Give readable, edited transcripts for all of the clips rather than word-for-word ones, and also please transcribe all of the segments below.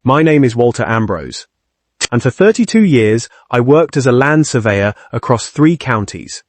My name is Walter Ambrose, and for 32 years I worked as a land surveyor across 3 counties,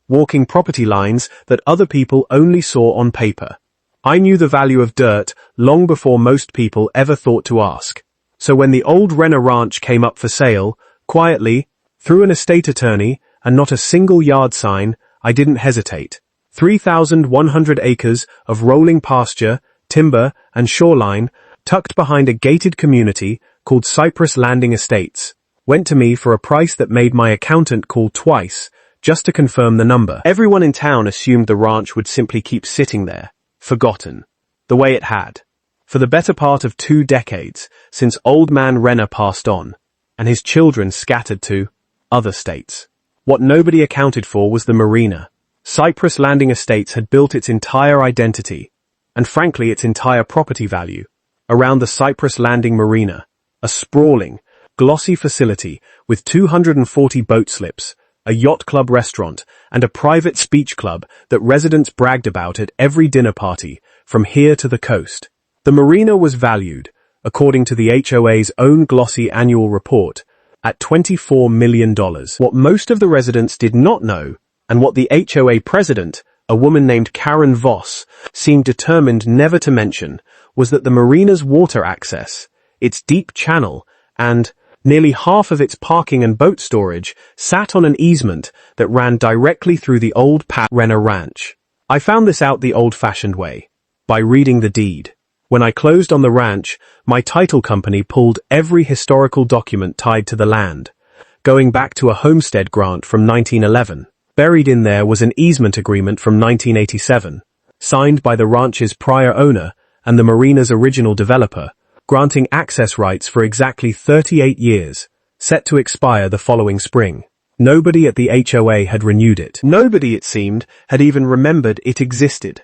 walking property lines that other people only saw on paper. I knew the value of dirt long before most people ever thought to ask. So when the old Renner Ranch came up for sale, quietly, through an estate attorney and not a single yard sign, I didn't hesitate. 3,100 acres of rolling pasture, timber, and shoreline, tucked behind a gated community called Cypress Landing Estates, went to me for a price that made my accountant call twice, just to confirm the number. Everyone in town assumed the ranch would simply keep sitting there, forgotten, the way it had, for the better part of 2 decades since old man Renner passed on, and his children scattered to other states. What nobody accounted for was the marina. Cypress Landing Estates had built its entire identity, and frankly its entire property value, around the Cypress Landing Marina, a sprawling, glossy facility with 240 boat slips, a yacht club restaurant, and a private speech club that residents bragged about at every dinner party, from here to the coast. The marina was valued, according to the HOA's own glossy annual report, at $24 million. What most of the residents did not know, and what the HOA president, a woman named Karen Voss, seemed determined never to mention, was that the marina's water access, its deep channel, and nearly half of its parking and boat storage sat on an easement that ran directly through the old Pat Renner Ranch. I found this out the old-fashioned way, by reading the deed. When I closed on the ranch, my title company pulled every historical document tied to the land, going back to a homestead grant from 1911. Buried in there was an easement agreement from 1987, signed by the ranch's prior owner and the marina's original developer, granting access rights for exactly 38 years, set to expire the following spring. Nobody at the HOA had renewed it. Nobody, it seemed, had even remembered it existed.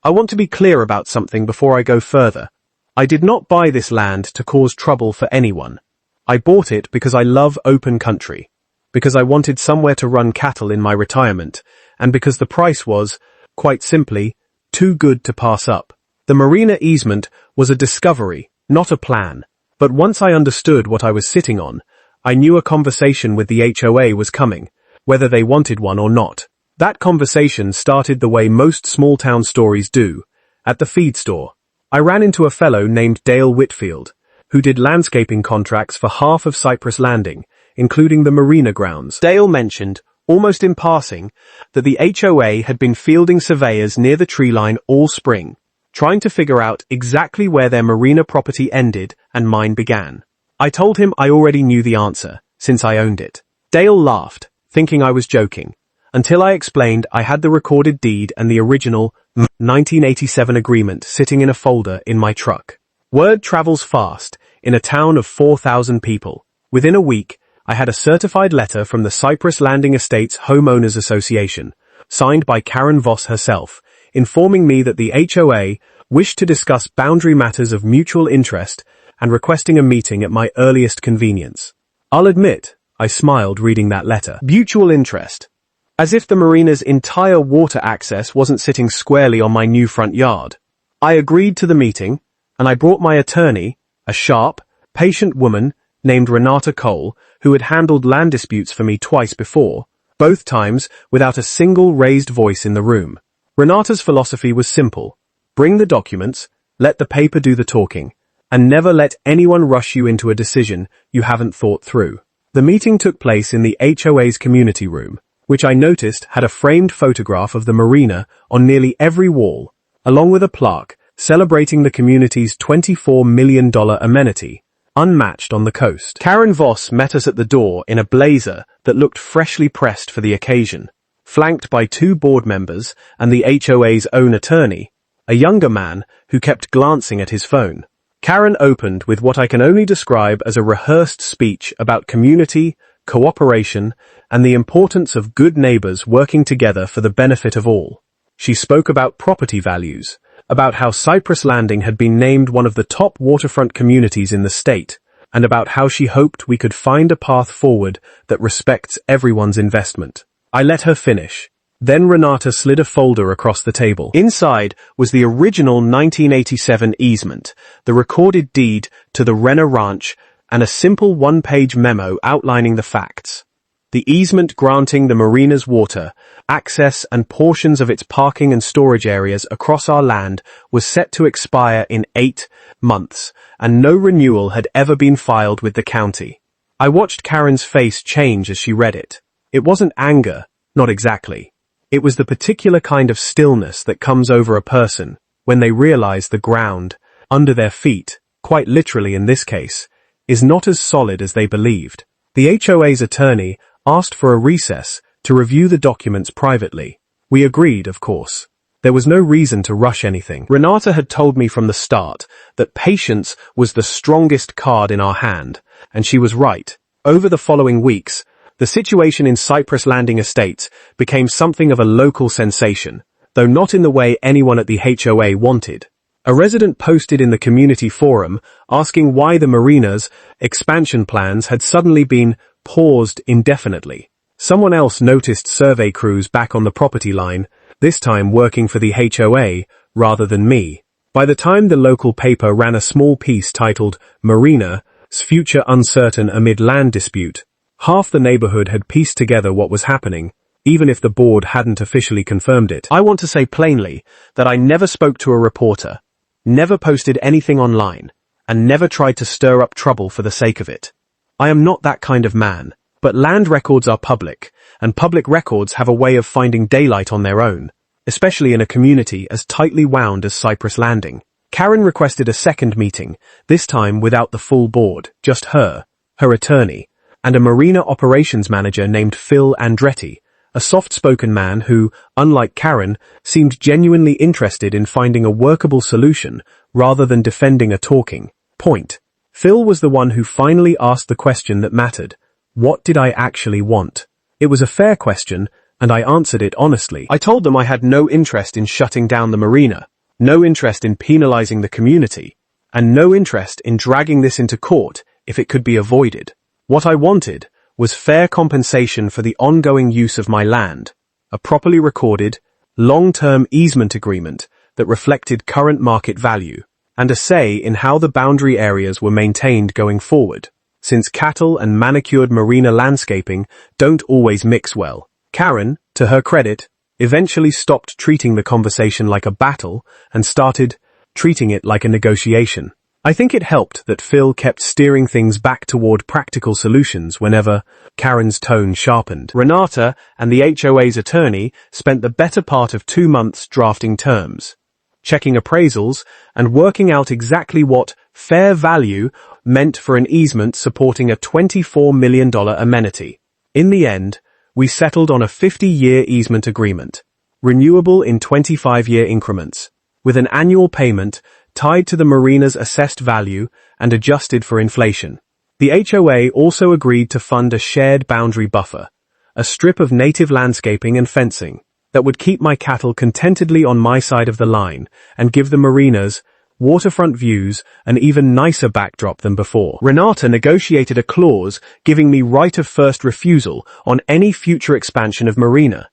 I want to be clear about something before I go further. I did not buy this land to cause trouble for anyone. I bought it because I love open country, because I wanted somewhere to run cattle in my retirement, and because the price was, quite simply, too good to pass up. The marina easement was a discovery, not a plan. But once I understood what I was sitting on, I knew a conversation with the HOA was coming, whether they wanted one or not. That conversation started the way most small-town stories do, at the feed store. I ran into a fellow named Dale Whitfield, who did landscaping contracts for half of Cypress Landing, including the marina grounds. Dale mentioned, almost in passing, that the HOA had been fielding surveyors near the tree line all spring, trying to figure out exactly where their marina property ended and mine began. I told him I already knew the answer, since I owned it. Dale laughed, thinking I was joking, until I explained I had the recorded deed and the original 1987 agreement sitting in a folder in my truck. Word travels fast, in a town of 4,000 people. Within a week, I had a certified letter from the Cypress Landing Estates Homeowners Association, signed by Karen Voss herself, informing me that the HOA wished to discuss boundary matters of mutual interest and requesting a meeting at my earliest convenience. I'll admit, I smiled reading that letter. Mutual interest. As if the marina's entire water access wasn't sitting squarely on my new front yard. I agreed to the meeting, and I brought my attorney, a sharp, patient woman named Renata Cole, who had handled land disputes for me twice before, both times without a single raised voice in the room. Renata's philosophy was simple: bring the documents, let the paper do the talking, and never let anyone rush you into a decision you haven't thought through. The meeting took place in the HOA's community room, which I noticed had a framed photograph of the marina on nearly every wall, along with a plaque celebrating the community's $24 million amenity, unmatched on the coast. Karen Voss met us at the door in a blazer that looked freshly pressed for the occasion, flanked by 2 board members and the HOA's own attorney, a younger man who kept glancing at his phone. Karen opened with what I can only describe as a rehearsed speech about community, cooperation, and the importance of good neighbors working together for the benefit of all. She spoke about property values, about how Cypress Landing had been named one of the top waterfront communities in the state, and about how she hoped we could find a path forward that respects everyone's investment. I let her finish, Then Renata slid a folder across the table. Inside was the original 1987 easement, the recorded deed to the Renner Ranch, and a simple one-page memo outlining the facts. The easement granting the marina's water, access and portions of its parking and storage areas across our land was set to expire in 8 months, and no renewal had ever been filed with the county. I watched Karen's face change as she read it. It wasn't anger, not exactly. It was the particular kind of stillness that comes over a person when they realize the ground under their feet, quite literally in this case, is not as solid as they believed. The HOA's attorney asked for a recess to review the documents privately. We agreed, of course. There was no reason to rush anything. Renata had told me from the start that patience was the strongest card in our hand, and she was right. Over the following weeks, the situation in Cypress Landing Estates became something of a local sensation, though not in the way anyone at the HOA wanted. A resident posted in the community forum asking why the marina's expansion plans had suddenly been paused indefinitely. Someone else noticed survey crews back on the property line, this time working for the HOA rather than me. By the time the local paper ran a small piece titled "Marina's Future Uncertain Amid Land Dispute," half the neighborhood had pieced together what was happening, even if the board hadn't officially confirmed it. I want to say plainly that I never spoke to a reporter, never posted anything online, and never tried to stir up trouble for the sake of it. I am not that kind of man, but land records are public, and public records have a way of finding daylight on their own, especially in a community as tightly wound as Cypress Landing. Karen requested a second meeting, this time without the full board, just her attorney, and a marina operations manager named Phil Andretti, a soft-spoken man who, unlike Karen, seemed genuinely interested in finding a workable solution rather than defending a talking point. Phil was the one who finally asked the question that mattered. What did I actually want? It was a fair question, and I answered it honestly. I told them I had no interest in shutting down the marina, no interest in penalizing the community, and no interest in dragging this into court if it could be avoided. What I wanted was fair compensation for the ongoing use of my land, a properly recorded, long-term easement agreement that reflected current market value, and a say in how the boundary areas were maintained going forward, since cattle and manicured marina landscaping don't always mix well. Karen, to her credit, eventually stopped treating the conversation like a battle and started treating it like a negotiation. I think it helped that Phil kept steering things back toward practical solutions whenever Karen's tone sharpened. Renata and the HOA's attorney spent the better part of 2 months drafting terms, checking appraisals, and working out exactly what fair value meant for an easement supporting a $24 million amenity. In the end, we settled on a 50-year easement agreement, renewable in 25-year increments, with an annual payment tied to the marina's assessed value and adjusted for inflation. The HOA also agreed to fund a shared boundary buffer, a strip of native landscaping and fencing that would keep my cattle contentedly on my side of the line and give the marina's waterfront views an even nicer backdrop than before. Renata negotiated a clause giving me right of first refusal on any future expansion of marina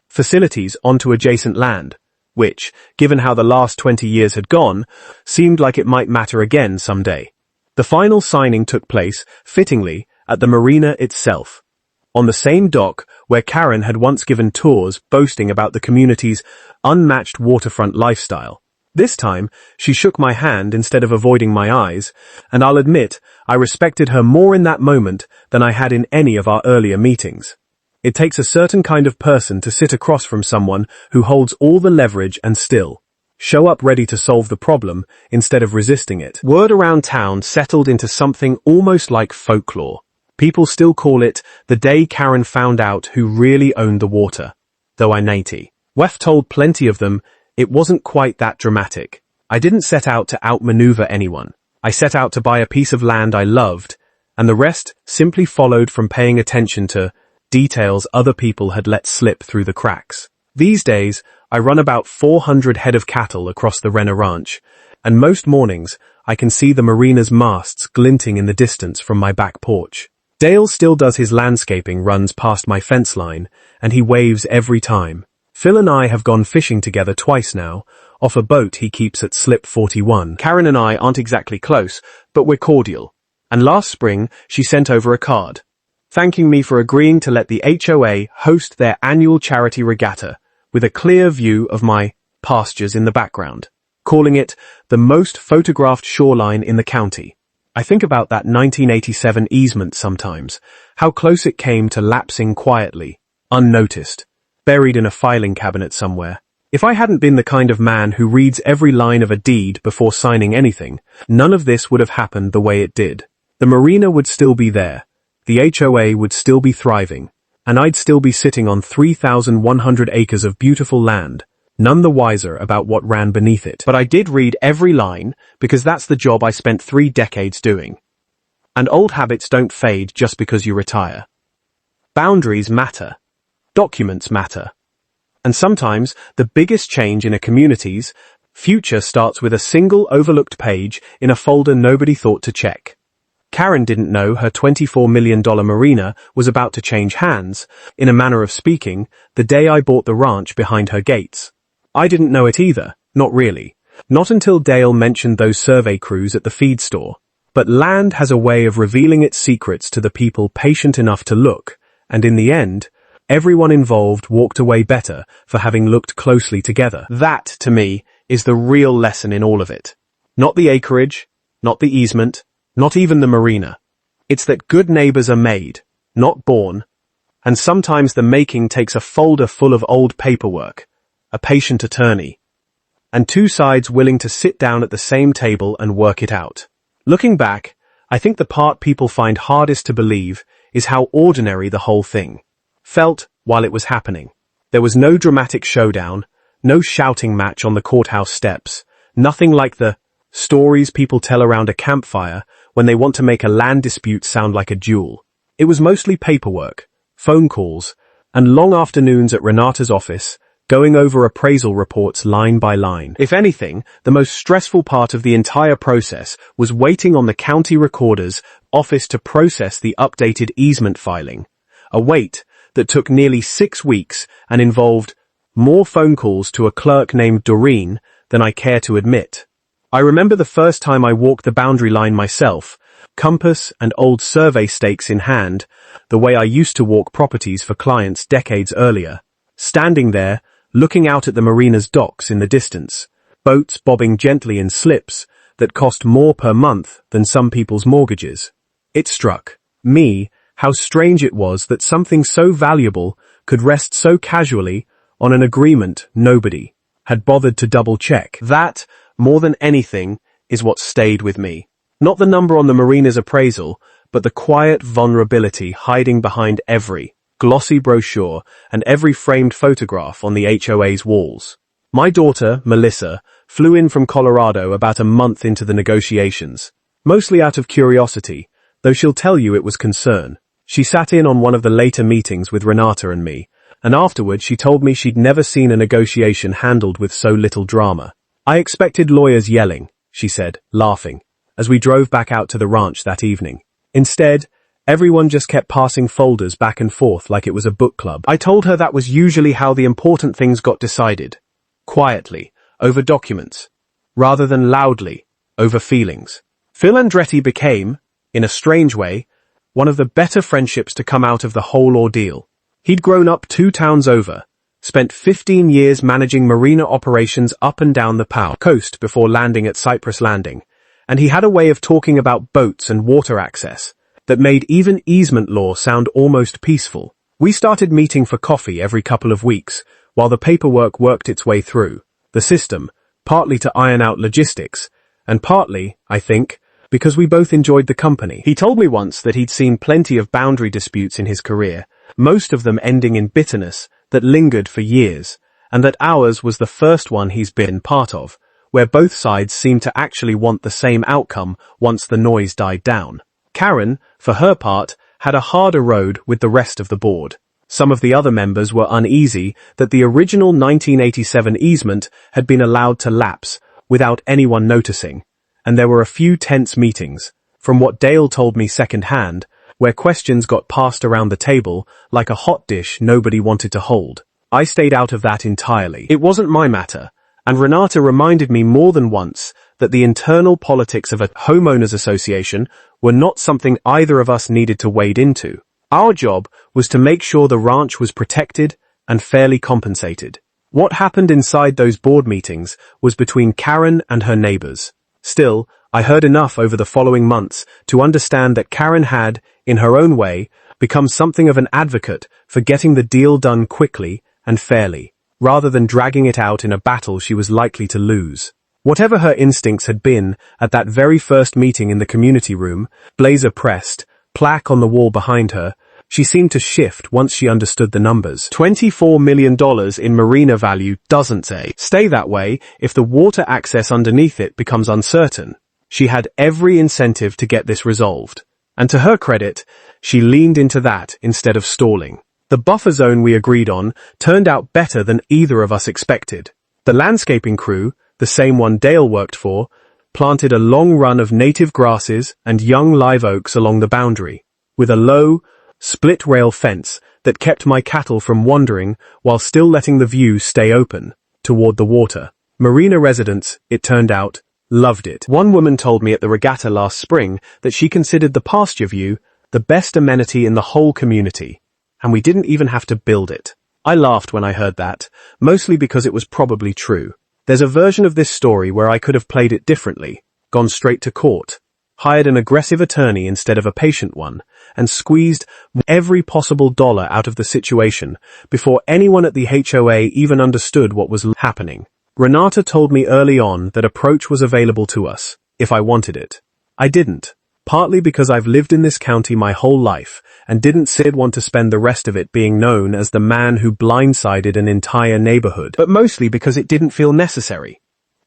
facilities onto adjacent land, which, given how the last 20 years had gone, seemed like it might matter again someday. The final signing took place, fittingly, at the marina itself, on the same dock where Karen had once given tours boasting about the community's unmatched waterfront lifestyle. This time, she shook my hand instead of avoiding my eyes, and I'll admit I respected her more in that moment than I had in any of our earlier meetings. It takes a certain kind of person to sit across from someone who holds all the leverage and still show up ready to solve the problem instead of resisting it. Word around town settled into something almost like folklore. People still call it the day Karen found out who really owned the water, though I naty. Wef told plenty of them it wasn't quite that dramatic. I didn't set out to outmaneuver anyone. I set out to buy a piece of land I loved, and the rest simply followed from paying attention to details other people had let slip through the cracks. These days, I run about 400 head of cattle across the Renner Ranch, and most mornings I can see the marina's masts glinting in the distance from my back porch. Dale still does his landscaping runs past my fence line, and he waves every time. Phil and I have gone fishing together twice now, off a boat he keeps at Slip 41. Karen and I aren't exactly close, but we're cordial. And last spring, she sent over a card, thanking me for agreeing to let the HOA host their annual charity regatta, with a clear view of my pastures in the background, calling it the most photographed shoreline in the county. I think about that 1987 easement sometimes, how close it came to lapsing quietly, unnoticed, buried in a filing cabinet somewhere. If I hadn't been the kind of man who reads every line of a deed before signing anything, none of this would have happened the way it did. The marina would still be there, the HOA would still be thriving, and I'd still be sitting on 3,100 acres of beautiful land, none the wiser about what ran beneath it. But I did read every line, because that's the job I spent 3 decades doing. And old habits don't fade just because you retire. Boundaries matter. Documents matter. And sometimes, the biggest change in a community's future starts with a single overlooked page in a folder nobody thought to check. Karen didn't know her $24 million marina was about to change hands, in a manner of speaking, the day I bought the ranch behind her gates. I didn't know it either, not really. Not until Dale mentioned those survey crews at the feed store. But land has a way of revealing its secrets to the people patient enough to look, and in the end, everyone involved walked away better for having looked closely together. That, to me, is the real lesson in all of it. Not the acreage, not the easement, not even the marina. It's that good neighbors are made, not born, and sometimes the making takes a folder full of old paperwork, a patient attorney, and 2 sides willing to sit down at the same table and work it out. Looking back, I think the part people find hardest to believe is how ordinary the whole thing felt while it was happening. There was no dramatic showdown, no shouting match on the courthouse steps, nothing like the stories people tell around a campfire when they want to make a land dispute sound like a duel. It was mostly paperwork, phone calls, and long afternoons at Renata's office, going over appraisal reports line by line. If anything, the most stressful part of the entire process was waiting on the county recorder's office to process the updated easement filing. A wait that took nearly 6 weeks and involved more phone calls to a clerk named Doreen than I care to admit. I remember the first time I walked the boundary line myself, compass and old survey stakes in hand, the way I used to walk properties for clients decades earlier. Standing there, looking out at the marina's docks in the distance, boats bobbing gently in slips that cost more per month than some people's mortgages. It struck me how strange it was that something so valuable could rest so casually on an agreement nobody had bothered to double-check. That, more than anything, is what stayed with me. Not the number on the marina's appraisal, but the quiet vulnerability hiding behind every glossy brochure and every framed photograph on the HOA's walls. My daughter, Melissa, flew in from Colorado about a month into the negotiations, mostly out of curiosity, though she'll tell you it was concern. She sat in on one of the later meetings with Renata and me, and afterward she told me she'd never seen a negotiation handled with so little drama. I expected lawyers yelling, she said, laughing, as we drove back out to the ranch that evening. Instead, everyone just kept passing folders back and forth like it was a book club. I told her that was usually how the important things got decided. Quietly, over documents, rather than loudly, over feelings. Phil Andretti became, in a strange way, one of the better friendships to come out of the whole ordeal. He'd grown up 2 towns over, spent 15 years managing marina operations up and down the Powell coast before landing at Cypress Landing, and he had a way of talking about boats and water access that made even easement law sound almost peaceful. We started meeting for coffee every couple of weeks, while the paperwork worked its way through the system, partly to iron out logistics, and partly, I think, because we both enjoyed the company. He told me once that he'd seen plenty of boundary disputes in his career, most of them ending in bitterness that lingered for years, and that ours was the first one he's been part of, where both sides seemed to actually want the same outcome once the noise died down. Karen, for her part, had a harder road with the rest of the board. Some of the other members were uneasy that the original 1987 easement had been allowed to lapse without anyone noticing, and there were a few tense meetings, from what Dale told me secondhand, where questions got passed around the table like a hot dish nobody wanted to hold. I stayed out of that entirely. It wasn't my matter, and Renata reminded me more than once that the internal politics of a homeowners association were not something either of us needed to wade into. Our job was to make sure the ranch was protected and fairly compensated. What happened inside those board meetings was between Karen and her neighbors. Still, I heard enough over the following months to understand that Karen had, in her own way, become something of an advocate for getting the deal done quickly and fairly, rather than dragging it out in a battle she was likely to lose. Whatever her instincts had been at that very first meeting in the community room, blazer pressed, plaque on the wall behind her, she seemed to shift once she understood the numbers. $24 million in marina value doesn't stay that way if the water access underneath it becomes uncertain. She had every incentive to get this resolved. And to her credit, she leaned into that instead of stalling. The buffer zone we agreed on turned out better than either of us expected. The landscaping crew, the same one Dale worked for, planted a long run of native grasses and young live oaks along the boundary, with a low, split-rail fence that kept my cattle from wandering while still letting the view stay open, toward the water. Marina residents, it turned out, loved it. One woman told me at the regatta last spring that she considered the pasture view the best amenity in the whole community, and we didn't even have to build it. I laughed when I heard that, mostly because it was probably true. There's a version of this story where I could have played it differently, gone straight to court, hired an aggressive attorney instead of a patient one, and squeezed every possible dollar out of the situation before anyone at the HOA even understood what was happening. Renata told me early on that approach was available to us, if I wanted it. I didn't, partly because I've lived in this county my whole life and didn't want to spend the rest of it being known as the man who blindsided an entire neighborhood, but mostly because it didn't feel necessary.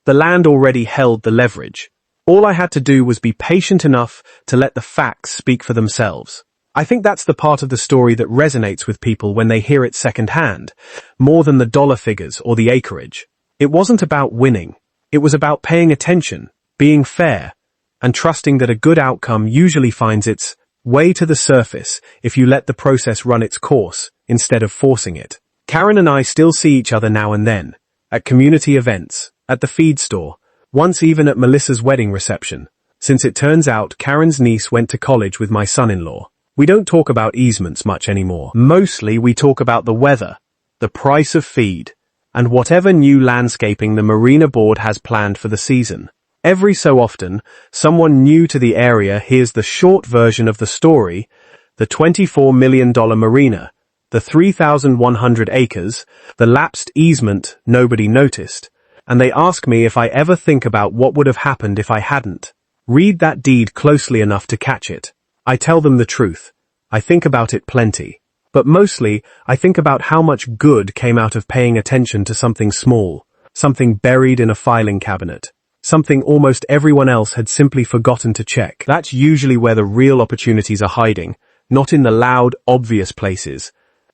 The land already held the leverage. All I had to do was be patient enough to let the facts speak for themselves. I think that's the part of the story that resonates with people when they hear it secondhand, more than the dollar figures or the acreage. It wasn't about winning. It was about paying attention, being fair, and trusting that a good outcome usually finds its way to the surface if you let the process run its course instead of forcing it. Karen and I still see each other now and then, at community events, at the feed store, once even at Melissa's wedding reception, since it turns out Karen's niece went to college with my son-in-law. We don't talk about easements much anymore. Mostly we talk about the weather, the price of feed, and whatever new landscaping the Marina Board has planned for the season. Every so often, someone new to the area hears the short version of the story, the $24 million marina, the 3,100 acres, the lapsed easement nobody noticed, and they ask me if I ever think about what would have happened if I hadn't. Read that deed closely enough to catch it. I tell them the truth. I think about it plenty. But mostly, I think about how much good came out of paying attention to something small, something buried in a filing cabinet, something almost everyone else had simply forgotten to check. That's usually where the real opportunities are hiding, not in the loud, obvious places,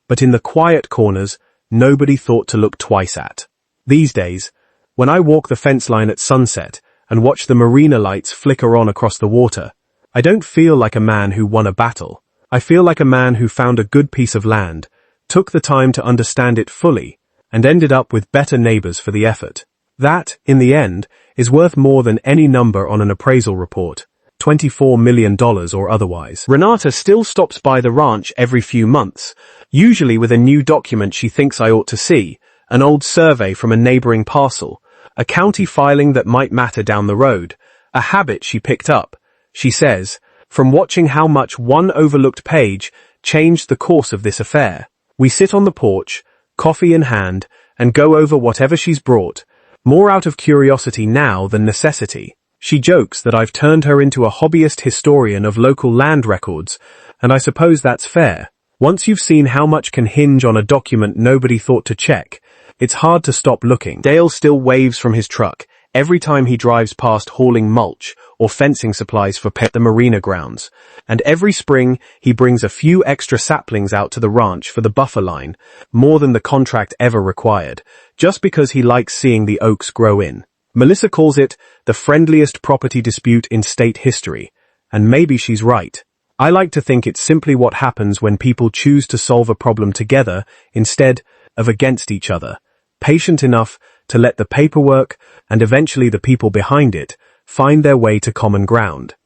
but in the quiet corners nobody thought to look twice at. These days, when I walk the fence line at sunset and watch the marina lights flicker on across the water, I don't feel like a man who won a battle. I feel like a man who found a good piece of land, took the time to understand it fully, and ended up with better neighbors for the effort. That, in the end, is worth more than any number on an appraisal report, $24 million or otherwise. Renata still stops by the ranch every few months, usually with a new document she thinks I ought to see, an old survey from a neighboring parcel, a county filing that might matter down the road, a habit she picked up, she says, from watching how much one overlooked page changed the course of this affair. We sit on the porch, coffee in hand, and go over whatever she's brought, more out of curiosity now than necessity. She jokes that I've turned her into a hobbyist historian of local land records, and I suppose that's fair. Once you've seen how much can hinge on a document nobody thought to check, it's hard to stop looking. Dale still waves from his truck every time he drives past hauling mulch or fencing supplies for the marina grounds, and every spring he brings a few extra saplings out to the ranch for the buffer line, more than the contract ever required, just because he likes seeing the oaks grow in. Melissa calls it the friendliest property dispute in state history, and maybe she's right. I like to think it's simply what happens when people choose to solve a problem together instead of against each other, patient enough to let the paperwork and eventually the people behind it find their way to common ground.